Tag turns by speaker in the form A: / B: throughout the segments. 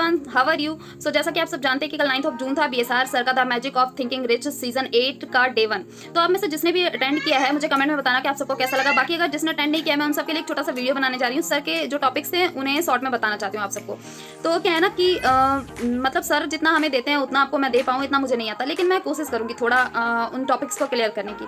A: Everyone, how are you? So जैसा कि आप सब जानते हैं कि कल 9 जून था बीएसआर सर का the magic of thinking rich season 8 का डे 1। तो आप में से जिसने भी अटेंड किया है मुझे कमेंट में बताना कि आप सबको कैसा लगा। बाकी अगर जिसने अटेंड नहीं किया, मैं उन सबके लिए एक छोटा सा वीडियो बनाने जा रही हूँ। सर के जो टॉपिक्स थे उन्हें शॉर्ट में बताना चाहती हूँ आप सबको। तो क्या है ना कि मतलब सर जितना हमें देते हैं उतना आपको मैं दे पाऊँ इतना मुझे नहीं आता, लेकिन मैं कोशिश करूँगी थोड़ा उन टॉपिक्स को क्लियर करने की।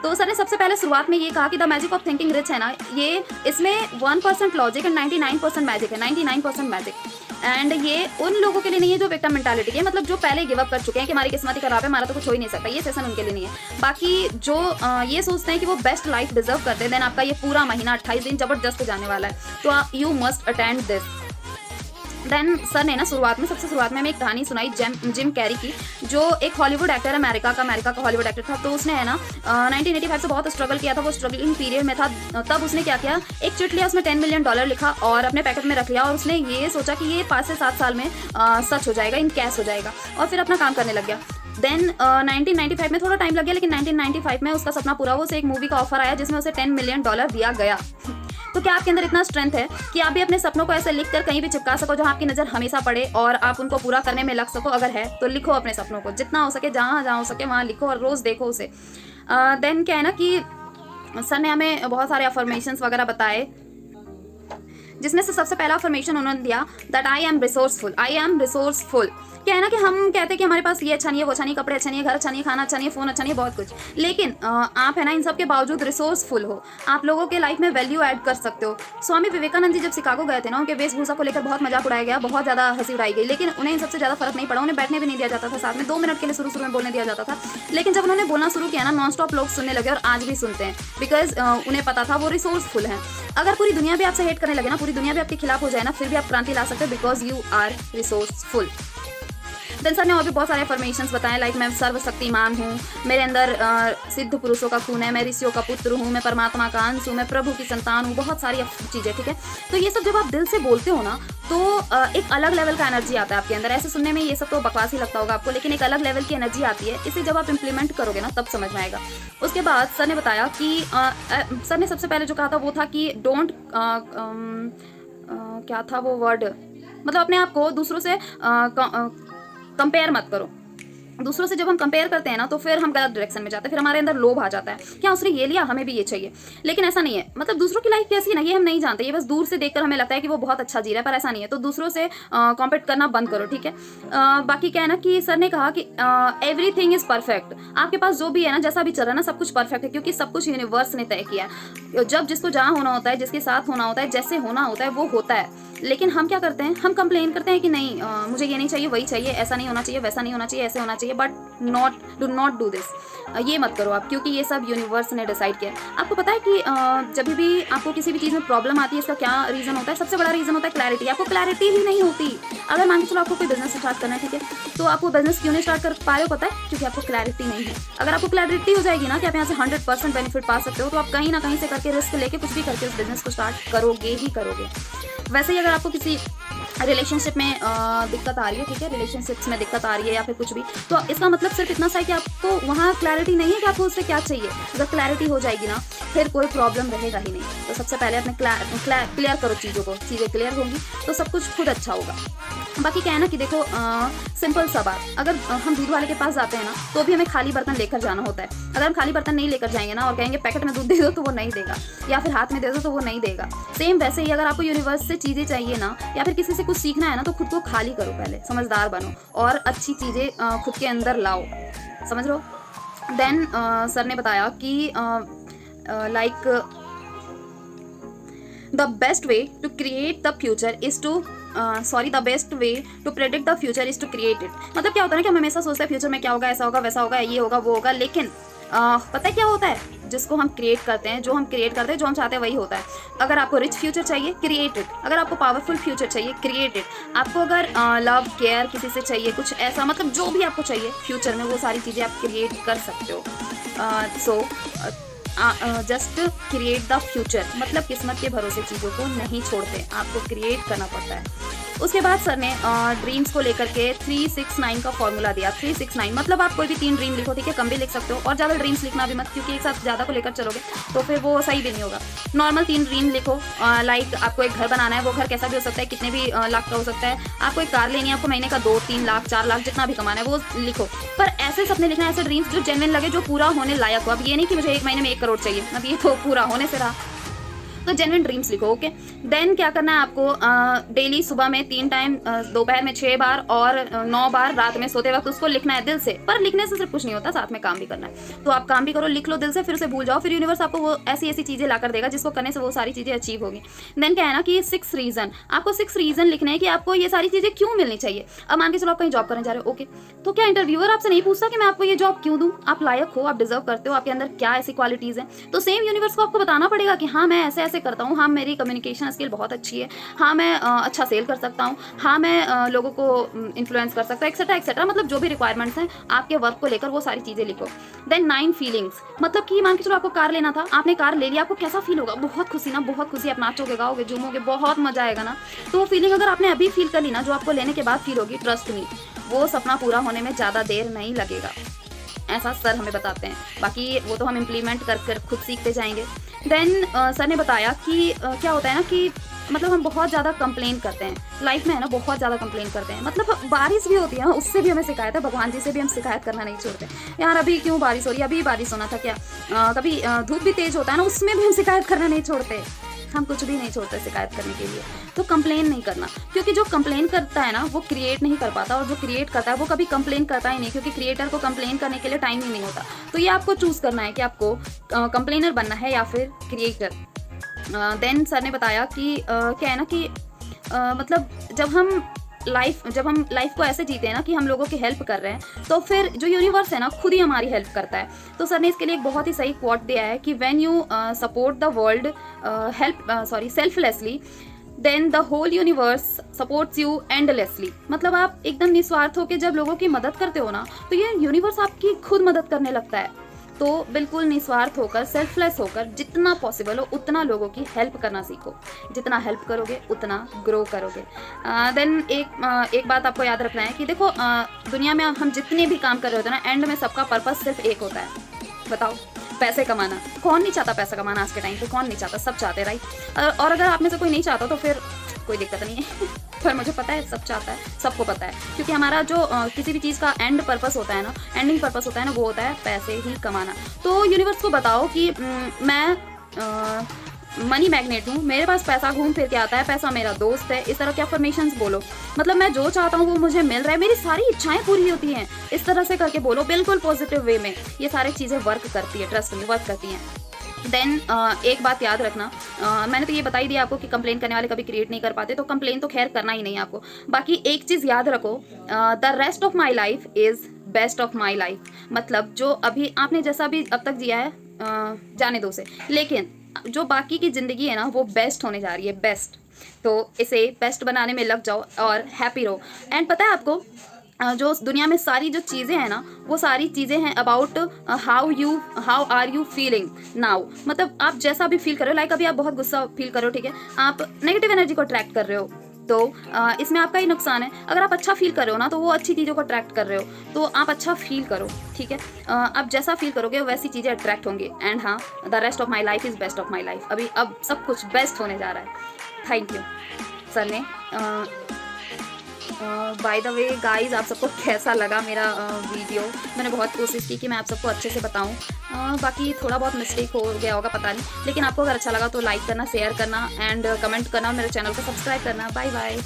A: तो सर ने सबसे पहले शुरुआत में ये कहा कि the magic of thinking rich है ना, ये इसमें 1% लॉजिक एंड 99% मैजिक है, 99% मैजिक। एंड ये उन लोगों के लिए नहीं है जो विक्टिम मेंटालिटी है, मतलब जो पहले गिव अप कर चुके हैं कि हमारी किस्मत ही खराब है, हमारा तो कुछ हो ही नहीं सकता। ये सेशन उनके लिए नहीं है। बाकी जो ये सोचते हैं कि वो बेस्ट लाइफ डिजर्व करते हैं, देन आपका ये पूरा महीना 28 दिन जबरदस्त जाने वाला है। तो you must attend this. Then sir ने ना सबसे शुरुआत में हमें एक कहानी सुनाई जिम कैरी की, जो एक हॉलीवुड एक्टर है, अमेरिका का हॉलीवुड एक्टर था। तो उसने है ना 1985 से बहुत स्ट्रगल किया था, वो स्ट्रगलिंग पीरियड में था। तब उसने क्या किया, एक चिट लिया, उसमें $10 मिलियन लिखा और अपने पैकेट में रख लिया। और उसने ये सोचा कि ये 5 से 7 साल में सच हो जाएगा, इन कैश हो जाएगा, और फिर अपना काम करने लग गया। देन 1995 में थोड़ा टाइम लग गया, लेकिन 1995 में उसका सपना पूरा हुआ। उसे एक मूवी का ऑफर आया जिसमें उसे $10 मिलियन दिया गया। तो क्या आपके अंदर इतना स्ट्रेंथ है कि आप भी अपने सपनों को ऐसे लिखकर कहीं भी चिपका सको जहां आपकी नज़र हमेशा पड़े और आप उनको पूरा करने में लग सको? अगर है तो लिखो अपने सपनों को, जितना हो सके, जहां हो सके वहां लिखो और रोज़ देखो उसे। देन क्या है ना कि सर ने हमें बहुत सारे अफर्मेशंस वगैरह बताए, जिसमें से सबसे पहला अफर्मेशन उन्होंने दिया दैट आई एम रिसोर्सफुल। क्या है ना कि हम कहते हैं कि हमारे पास ये अच्छा नहीं है, वो अच्छा नहीं, कपड़े अच्छे नहीं है, घर अच्छा नहीं, खाना अच्छा नहीं है, फोन अच्छा नहीं है, बहुत कुछ, लेकिन आप है ना इन सब के बावजूद रिसोर्सफुल हो, आप लोगों के लाइफ में वैल्यू ऐड कर सकते हो। स्वामी विवेकानंद जी जब शिकागो गए थे ना, उनके वेशभूषा को लेकर बहुत मजाक उड़ाया गया, बहुत ज़्यादा हंसी उड़ाई गई, लेकिन उन्हें इन सबसे ज़्यादा फर्क नहीं पड़ा। उन्हें बैठने भी नहीं दिया जाता था साथ में, 2 मिनट के लिए शुरू में बोलने दिया जाता था। लेकिन जब उन्होंने बोलना शुरू किया ना, नॉन स्टॉप लोग सुनने लगे और आज भी सुनते हैं, बिकॉज उन्हें पता था वो रिसोर्सफुल हैं। अगर पूरी दुनिया भी आपसे हेट करने लगे ना, पूरी दुनिया भी आपके खिलाफ हो जाए ना, फिर भी आप क्रांति ला सकते हो, because you are resourceful. Then sir ने और भी बहुत सारे अफर्मेशंस बताए, लाइक मैं सर्वशक्तिमान हूँ, मेरे अंदर सिद्ध पुरुषों का खून है, मैं ऋषियों का पुत्र हूँ, मैं परमात्मा का अंश हूँ, मैं प्रभु की संतान हूँ, बहुत सारी चीज़ें, ठीक है। तो ये सब जब आप दिल से बोलते हो ना, तो एक अलग लेवल का एनर्जी आता है आपके अंदर। ऐसे सुनने में ये सब तो बकवास ही लगता होगा आपको, लेकिन एक अलग लेवल की एनर्जी आती है। इसे जब आप इम्प्लीमेंट करोगे ना, तब समझ में आएगा। उसके बाद सर ने बताया कि सर ने सबसे पहले जो कहा था वो था कि डोंट क्या था वो वर्ड, मतलब अपने आप को दूसरों से कंपेयर मत करो। दूसरों से जब हम कंपेयर करते हैं ना, तो फिर हम गलत डायरेक्शन में जाते हैं, फिर हमारे अंदर लोभ आ जाता है, क्या उसने ये लिया, हमें भी ये चाहिए। लेकिन ऐसा नहीं है, मतलब दूसरों की लाइफ कैसी है ना, ये हम नहीं जानते, ये बस दूर से देखकर हमें लगता है कि वो बहुत अच्छा जी रहा है, पर ऐसा नहीं है। तो दूसरों से कॉम्पीट करना बंद करो, ठीक है। बाकी क्या है ना कि सर ने कहा कि एवरीथिंग इज परफेक्ट। आपके पास जो भी है ना, जैसा भी चल रहा है ना, सब कुछ परफेक्ट है, क्योंकि सब कुछ यूनिवर्स ने तय किया है। जब जिसको जहाँ होना होता है, जिसके साथ होना होता है, जैसे होना होता है, वो होता है। लेकिन हम क्या करते हैं, हम कंप्लेन करते हैं कि नहीं मुझे ये नहीं चाहिए, वही चाहिए, ऐसा नहीं होना चाहिए, वैसा नहीं होना चाहिए, ऐसे होना चाहिए, but do not do this. ये मत करो आप, क्योंकि ये सब यूनिवर्स ने डिसाइड किया है। आपको पता है कि जब भी आपको किसी भी चीज़ में प्रॉब्लम आती है, इसका क्या रीज़न होता है? सबसे बड़ा रीज़न होता है क्लैरिटी। आपको क्लैरिटी ही नहीं होती। अगर मान के चलो आपको कोई बिजनेस स्टार्ट करना है, ठीक है, तो आपको बिजनेस क्यों नहीं स्टार्ट कर पा रहे हो? पता है, क्योंकि आपको क्लैरिटी नहीं है। अगर आपको क्लैरिटी हो जाएगी ना कि आप यहाँ से 100% बेनिफिट पा सकते हो, तो आप कहीं ना कहीं से करके रिस्क लेके कुछ भी करके उस बिजनेस को स्टार्ट करोगे ही करोगे। वैसे ही अगर आपको किसी रिलेशनशिप में दिक्कत आ रही है, ठीक है, रिलेशनशिप्स में दिक्कत आ रही है या फिर कुछ भी, तो इसका मतलब सिर्फ इतना सा है कि आपको वहाँ क्लैरिटी नहीं है कि आपको उससे क्या चाहिए। अगर क्लैरिटी हो जाएगी ना, फिर कोई प्रॉब्लम रहेगा ही नहीं। तो सबसे पहले अपने क्लियर करो चीज़ों को, चीज़ें क्लियर होंगी तो सब कुछ खुद अच्छा होगा। बाकी क्या है ना कि देखो, सिंपल सा बात, अगर हम दूध वाले के पास जाते हैं ना, तो भी हमें खाली बर्तन लेकर जाना होता है। अगर हम खाली बर्तन नहीं लेकर जाएंगे ना और कहेंगे पैकेट में दूध दे दो, तो वो नहीं देगा, या फिर हाथ में दे दो तो वो नहीं देगा। सेम वैसे ही अगर आपको यूनिवर्स से चीज़ें चाहिए ना, या फिर किसी से कुछ सीखना है ना, तो खुद को खाली करो, पहले समझदार बनो और अच्छी चीज़ें खुद के अंदर लाओ, समझ लो। देन सर ने बताया कि like the best way to create the future is to the best way to predict the future is to create it. मतलब क्या होता है ना कि हम हमेशा सोचते हैं फ्यूचर में क्या होगा, ऐसा होगा, वैसा होगा, ये होगा, वो होगा, लेकिन पता है क्या होता है? जिसको हम क्रिएट करते हैं, जो हम क्रिएट करते हैं, जो हम चाहते हैं, वही होता है। अगर आपको रिच फ्यूचर चाहिए, क्रिएट इट। अगर आपको पावरफुल फ्यूचर चाहिए, क्रिएट इट। आपको अगर लव केयर किसी से चाहिए, कुछ ऐसा, मतलब जो भी आपको चाहिए फ्यूचर में, वो सारी चीज़ें आप क्रिएट कर सकते हो। So just create the future. मतलब किस्मत के भरोसे चीज़ों को नहीं छोड़ते, आपको क्रिएट करना पड़ता है। उसके बाद सर ने ड्रीम्स को लेकर के 369 का फॉर्मूला दिया। 369 मतलब आप कोई भी 3 ड्रीम लिखो, ठीक है, कम भी लिख सकते हो, और ज़्यादा ड्रीम्स लिखना भी मत, क्योंकि एक साथ ज़्यादा को लेकर चलोगे तो फिर वो सही भी नहीं होगा। नॉर्मल 3 ड्रीम लिखो, लाइक आपको एक घर बनाना है, वो घर कैसा भी हो सकता है, कितने भी लाख का हो सकता है। आपको एक कार लेनी है, आपको महीने का 2-3 लाख 4 लाख जितना भी कमाना है वो लिखो, पर ऐसे सपने लिखना, ऐसे ड्रीम्स जो जेन्युइन लगे, जो पूरा होने लायक हो। अब ये नहीं कि मुझे 1 महीने में 1 करोड़ चाहिए, अब ये तो पूरा होने से रहा, तो जेन्युइन ड्रीम्स लिखो। ओके, देन क्या करना है आपको, डेली सुबह में 3 टाइम, दोपहर में 6 बार और 9 बार रात में सोते वक्त उसको लिखना है दिल से। पर लिखने से सिर्फ कुछ नहीं होता, साथ में काम भी करना है। तो आप काम भी करो, लिख लो दिल से, फिर उसे भूल जाओ, फिर यूनिवर्स आपको वो ऐसी ऐसी चीज़ें ला कर देगा जिसको करने से वो सारी चीज़ें अचीव होगी। देन क्या है ना कि 6 रीज़न, आपको 6 रीज़न लिखने हैं कि आपको ये सारी चीज़ें क्यों मिलनी चाहिए। अब मान के चलो आप कहीं जॉब करने जा रहे हो, ओके, तो क्या इंटरव्यूअर आपसे नहीं पूछता कि मैं आपको ये जॉब क्यों दूँ, आप लायक हो, आप डिजर्व करते हो, आपके अंदर क्या ऐसी क्वालिटीज़ हैं। तो सेम यूनिवर्स को आपको बताना पड़ेगा कि हाँ मैं ऐसे ऐसे करता हूँ, हाँ मेरी कम्युनिकेशन स्किल बहुत अच्छी है, हाँ मैं अच्छा सेल कर सकता हूँ, हाँ मैं लोगों को इन्फ्लुएंस कर सकता हूँ, एक्सेट्रा एक्सेट्रा, मतलब जो भी रिक्वायरमेंट्स हैं आपके वर्क को लेकर वो सारी चीज़ें लिखो। देन 9 फीलिंग्स, मतलब कि मान के चलो आपको कार लेना था, आपने कार ले लिया, आपको कैसा फील होगा, बहुत खुशी ना, बहुत खुशी, आप नाचोगे गाओगे झूमोगे, बहुत मजा आएगा ना। तो वो फीलिंग अगर आपने अभी फील कर ली ना, जो आपको लेने के बाद फील होगी, ट्रस्ट मी वो सपना पूरा होने में ज़्यादा देर नहीं लगेगा, ऐसा सर हमें बताते हैं। बाकी वो तो हम इम्प्लीमेंट कर कर खुद सीखते जाएंगे। देन सर ने बताया कि क्या होता है ना कि मतलब हम बहुत ज़्यादा कंप्लेन करते हैं लाइफ में, है ना, बहुत ज़्यादा कंप्लेन करते हैं। मतलब बारिश भी होती है ना, उससे भी हमें शिकायत है, भगवान जी से भी हम शिकायत करना नहीं छोड़ते। यार अभी क्यों बारिश हो रही है, अभी बारिश होना था क्या, कभी धूप भी तेज़ होता है ना, उसमें भी हम शिकायत करना नहीं छोड़ते, हम कुछ भी नहीं छोड़ते शिकायत करने के लिए। तो कंप्लेन नहीं करना, क्योंकि जो कंप्लेन करता है ना वो क्रिएट नहीं कर पाता, और जो क्रिएट करता है वो कभी कंप्लेन करता ही नहीं, क्योंकि क्रिएटर को कंप्लेन करने के लिए टाइम ही नहीं होता। तो ये आपको चूज़ करना है कि आपको कंप्लेनर बनना है या फिर क्रिएटर। देन सर ने बताया कि क्या है ना कि मतलब जब हम लाइफ को ऐसे जीते हैं ना कि हम लोगों की हेल्प कर रहे हैं, तो फिर जो यूनिवर्स है ना खुद ही हमारी हेल्प करता है। तो सर ने इसके लिए एक बहुत ही सही क्वोट दिया है कि when you support the world selflessly then the whole universe supports you endlessly. मतलब आप एकदम निस्वार्थ होकर जब लोगों की मदद करते हो ना, तो ये यूनिवर्स आपकी खुद मदद करने लगता है। तो बिल्कुल निस्वार्थ होकर, सेल्फलेस होकर, जितना पॉसिबल हो उतना लोगों की हेल्प करना सीखो। जितना हेल्प करोगे उतना ग्रो करोगे। देन एक बात आपको याद रखना है कि देखो दुनिया में हम जितने भी काम कर रहे होते हैं ना, एंड में सबका पर्पस सिर्फ एक होता है, बताओ, पैसे कमाना। कौन नहीं चाहता पैसा कमाना आज के टाइम पे, कौन नहीं चाहता, सब चाहते, राइट। और अगर आप में से कोई नहीं चाहता तो फिर कोई दिक्कत नहीं है पर मुझे पता है सब चाहता है, सबको पता है, क्योंकि हमारा जो किसी भी चीज़ का एंड पर्पस होता है ना, एंडिंग पर्पस होता है ना, वो होता है पैसे ही कमाना। तो यूनिवर्स को बताओ कि मैं मनी मैग्नेट हूँ, मेरे पास पैसा घूम फिर के आता है, पैसा मेरा दोस्त है, इस तरह के अफर्मेशंस बोलो। मतलब मैं जो चाहता हूँ वो मुझे मिल रहा है, मेरी सारी इच्छाएं पूरी होती हैं, इस तरह से करके बोलो, बिल्कुल पॉजिटिव वे में। ये सारी चीज़ें वर्क करती है, ट्रस्ट में वर्क करती हैं। देन एक बात याद रखना, मैंने तो ये बता ही दिया आपको कि कंप्लेन करने वाले कभी क्रिएट नहीं कर पाते, तो कंप्लेन तो खैर करना ही नहीं आपको। बाकी एक चीज़ याद रखो, the rest of my life is best of my life. मतलब जो अभी आपने जैसा भी अब तक जिया है जाने दो उसे, लेकिन जो बाकी की ज़िंदगी है ना वो बेस्ट होने जा रही है, बेस्ट। तो इसे बेस्ट बनाने में लग जाओ और हैप्पी रहो। एंड पता है आपको जो दुनिया में सारी जो चीज़ें हैं ना, वो सारी चीज़ें हैं about how are you feeling now. मतलब आप जैसा भी फील कर रहे हो, लाइक अभी आप बहुत गुस्सा फील कर रहे हो, ठीक है, आप नेगेटिव एनर्जी को अट्रैक्ट कर रहे हो, तो इसमें आपका ही नुकसान है। अगर आप अच्छा फील कर रहे हो ना, तो वो अच्छी चीज़ों को अट्रैक्ट कर रहे हो, तो आप अच्छा फील करो, ठीक है। आप जैसा फील करोगे वैसी चीज़ें अट्रैक्ट होंगी। एंड हाँ, the rest of my life is best of my life. अभी अब सब कुछ बेस्ट होने जा रहा है। थैंक यू सर ने। बाय द वे गाइज, आप सबको कैसा लगा मेरा वीडियो? मैंने बहुत कोशिश की कि मैं आप सबको अच्छे से बताऊं, बाकी थोड़ा बहुत मिस्टेक हो गया होगा, पता नहीं। लेकिन आपको अगर अच्छा लगा तो लाइक करना, शेयर करना एंड कमेंट करना, मेरे चैनल को सब्सक्राइब करना। Bye bye.